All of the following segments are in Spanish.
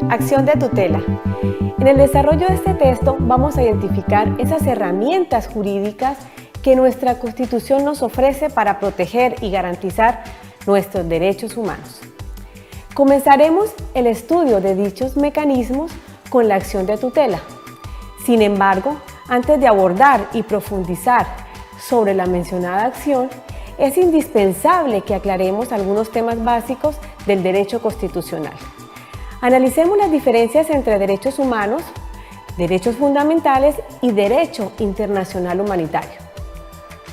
Acción de tutela. En el desarrollo de este texto vamos a identificar esas herramientas jurídicas que nuestra Constitución nos ofrece para proteger y garantizar nuestros derechos humanos. Comenzaremos el estudio de dichos mecanismos con la acción de tutela. Sin embargo, antes de abordar y profundizar sobre la mencionada acción, es indispensable que aclaremos algunos temas básicos del derecho constitucional. Analicemos las diferencias entre derechos humanos, derechos fundamentales y derecho internacional humanitario.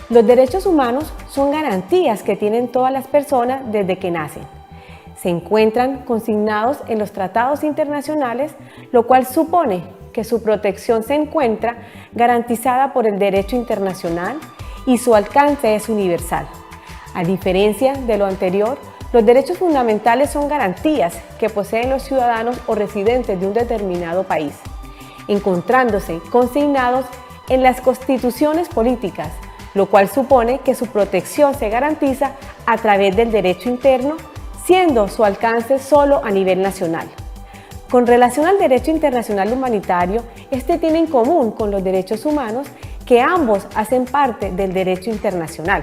Los derechos humanos son garantías que tienen todas las personas desde que nacen. Se encuentran consignados en los tratados internacionales, lo cual supone que su protección se encuentra garantizada por el derecho internacional y su alcance es universal. A diferencia de lo anterior, los derechos fundamentales son garantías que poseen los ciudadanos o residentes de un determinado país, encontrándose consignados en las constituciones políticas, lo cual supone que su protección se garantiza a través del derecho interno, siendo su alcance solo a nivel nacional. Con relación al derecho internacional humanitario, este tiene en común con los derechos humanos que ambos hacen parte del derecho internacional.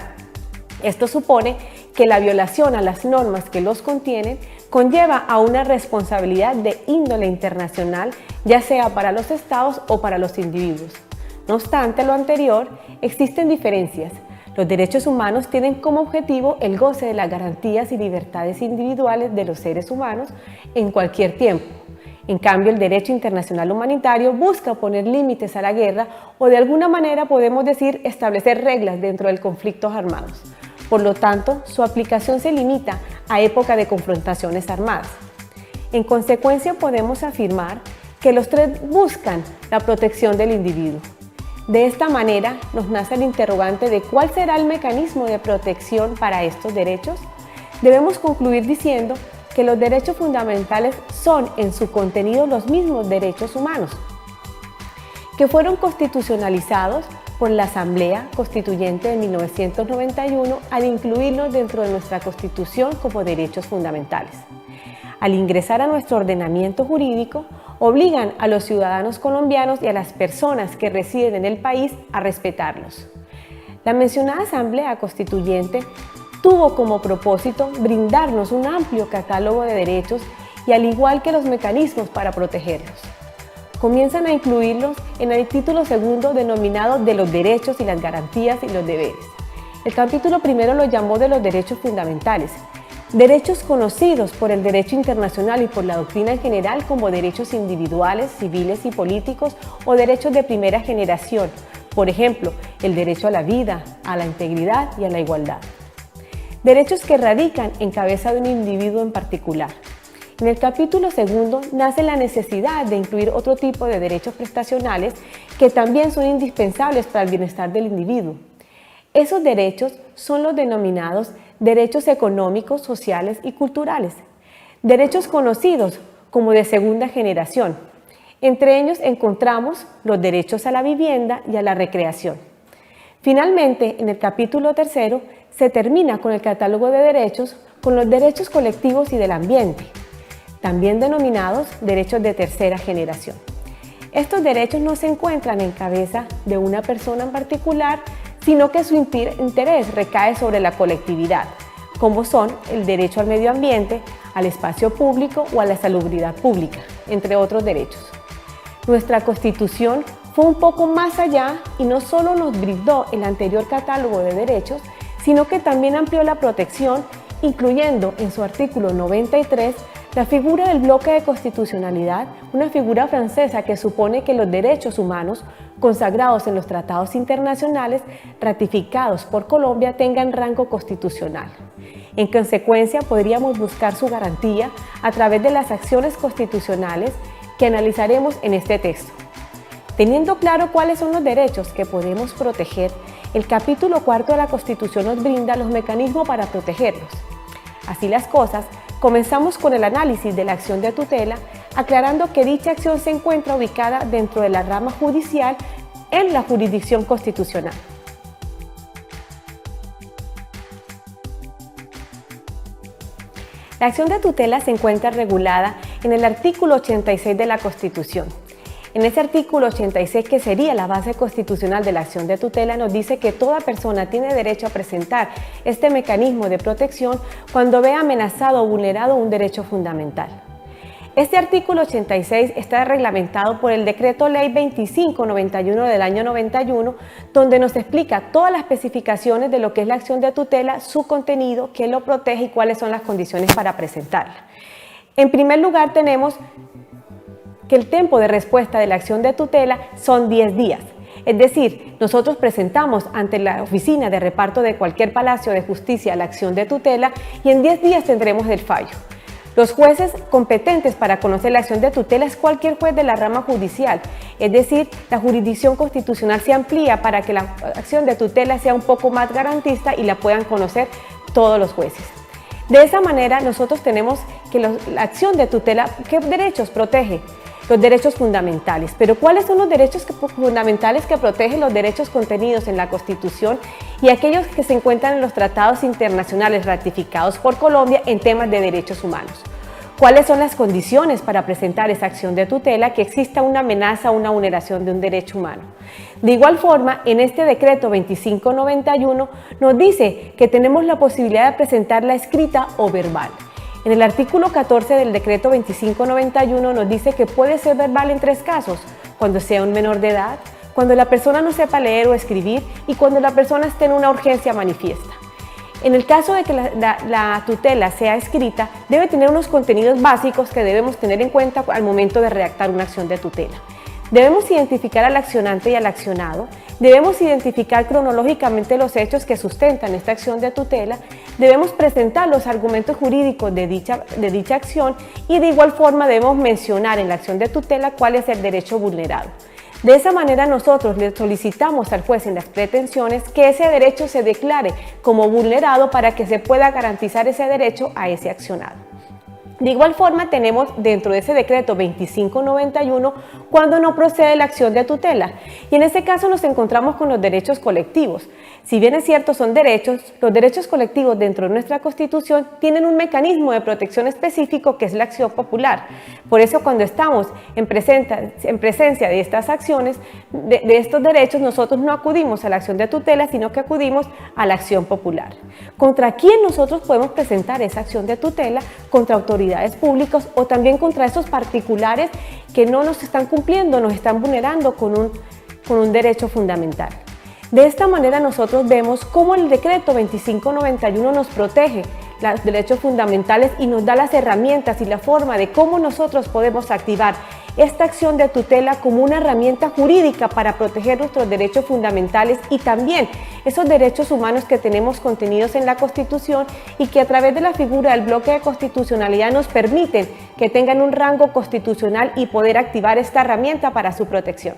Esto supone que la violación a las normas que los contienen conlleva a una responsabilidad de índole internacional, ya sea para los estados o para los individuos. No obstante lo anterior, existen diferencias. Los derechos humanos tienen como objetivo el goce de las garantías y libertades individuales de los seres humanos en cualquier tiempo. En cambio, el derecho internacional humanitario busca poner límites a la guerra o de alguna manera podemos decir establecer reglas dentro de conflictos armados. Por lo tanto, su aplicación se limita a época de confrontaciones armadas. En consecuencia, podemos afirmar que los tres buscan la protección del individuo. De esta manera, nos nace el interrogante de cuál será el mecanismo de protección para estos derechos. Debemos concluir diciendo que los derechos fundamentales son en su contenido los mismos derechos humanos, que fueron constitucionalizados por la Asamblea Constituyente de 1991 al incluirlos dentro de nuestra Constitución como derechos fundamentales. Al ingresar a nuestro ordenamiento jurídico, obligan a los ciudadanos colombianos y a las personas que residen en el país a respetarlos. La mencionada Asamblea Constituyente tuvo como propósito brindarnos un amplio catálogo de derechos y al igual que los mecanismos para protegerlos. Comienzan a incluirlos en el título segundo denominado de los derechos y las garantías y los deberes. El capítulo primero lo llamó de los derechos fundamentales, derechos conocidos por el derecho internacional y por la doctrina en general como derechos individuales, civiles y políticos o derechos de primera generación, por ejemplo, el derecho a la vida, a la integridad y a la igualdad. Derechos que radican en cabeza de un individuo en particular. En el capítulo segundo nace la necesidad de incluir otro tipo de derechos prestacionales que también son indispensables para el bienestar del individuo. Esos derechos son los denominados derechos económicos, sociales y culturales, derechos conocidos como de segunda generación. Entre ellos encontramos los derechos a la vivienda y a la recreación. Finalmente, en el capítulo tercero se termina con el catálogo de derechos con los derechos colectivos y del ambiente, también denominados derechos de tercera generación. Estos derechos no se encuentran en cabeza de una persona en particular, sino que su interés recae sobre la colectividad, como son el derecho al medio ambiente, al espacio público o a la salubridad pública, entre otros derechos. Nuestra Constitución fue un poco más allá y no solo nos brindó el anterior catálogo de derechos, sino que también amplió la protección, incluyendo en su artículo 93 la figura del bloque de constitucionalidad, una figura francesa que supone que los derechos humanos consagrados en los tratados internacionales ratificados por Colombia tengan rango constitucional. En consecuencia, podríamos buscar su garantía a través de las acciones constitucionales que analizaremos en este texto. Teniendo claro cuáles son los derechos que podemos proteger, el capítulo cuarto de la Constitución nos brinda los mecanismos para protegerlos. Así las cosas, comenzamos con el análisis de la acción de tutela, aclarando que dicha acción se encuentra ubicada dentro de la rama judicial en la jurisdicción constitucional. La acción de tutela se encuentra regulada en el artículo 86 de la Constitución. En ese artículo 86, que sería la base constitucional de la acción de tutela, nos dice que toda persona tiene derecho a presentar este mecanismo de protección cuando vea amenazado o vulnerado un derecho fundamental. Este artículo 86 está reglamentado por el Decreto Ley 2591 del año 91, donde nos explica todas las especificaciones de lo que es la acción de tutela, su contenido, qué lo protege y cuáles son las condiciones para presentarla. En primer lugar, tenemos que el tiempo de respuesta de la acción de tutela son 10 días. Es decir, nosotros presentamos ante la oficina de reparto de cualquier palacio de justicia la acción de tutela y en 10 días tendremos el fallo. Los jueces competentes para conocer la acción de tutela es cualquier juez de la rama judicial, es decir, la jurisdicción constitucional se amplía para que la acción de tutela sea un poco más garantista y la puedan conocer todos los jueces. De esa manera, nosotros tenemos que la acción de tutela, ¿qué derechos protege? Los derechos fundamentales. Pero ¿cuáles son los derechos fundamentales que protegen los derechos contenidos en la Constitución y aquellos que se encuentran en los tratados internacionales ratificados por Colombia en temas de derechos humanos? ¿Cuáles son las condiciones para presentar esa acción de tutela que exista una amenaza o una vulneración de un derecho humano? De igual forma, en este decreto 2591 nos dice que tenemos la posibilidad de presentarla escrita o verbal. En el artículo 14 del decreto 2591 nos dice que puede ser verbal en 3 casos: cuando sea un menor de edad, cuando la persona no sepa leer o escribir y cuando la persona esté en una urgencia manifiesta. En el caso de que la tutela sea escrita, debe tener unos contenidos básicos que debemos tener en cuenta al momento de redactar una acción de tutela. Debemos identificar al accionante y al accionado, debemos identificar cronológicamente los hechos que sustentan esta acción de tutela, debemos presentar los argumentos jurídicos de dicha acción y de igual forma debemos mencionar en la acción de tutela cuál es el derecho vulnerado. De esa manera nosotros le solicitamos al juez en las pretensiones que ese derecho se declare como vulnerado para que se pueda garantizar ese derecho a ese accionado. De igual forma tenemos dentro de ese decreto 2591 cuando no procede la acción de tutela y en este caso nos encontramos con los derechos colectivos. Si bien es cierto son derechos, los derechos colectivos dentro de nuestra Constitución tienen un mecanismo de protección específico que es la acción popular. Por eso cuando estamos en presencia de estas acciones, de estos derechos, nosotros no acudimos a la acción de tutela, sino que acudimos a la acción popular. ¿Contra quién nosotros podemos presentar esa acción de tutela? Contra autoridades públicas o también contra esos particulares que no nos están cumpliendo, nos están vulnerando con un derecho fundamental. De esta manera nosotros vemos cómo el decreto 2591 nos protege los derechos fundamentales y nos da las herramientas y la forma de cómo nosotros podemos activar esta acción de tutela como una herramienta jurídica para proteger nuestros derechos fundamentales y también esos derechos humanos que tenemos contenidos en la Constitución y que a través de la figura del bloque de constitucionalidad nos permiten que tengan un rango constitucional y poder activar esta herramienta para su protección.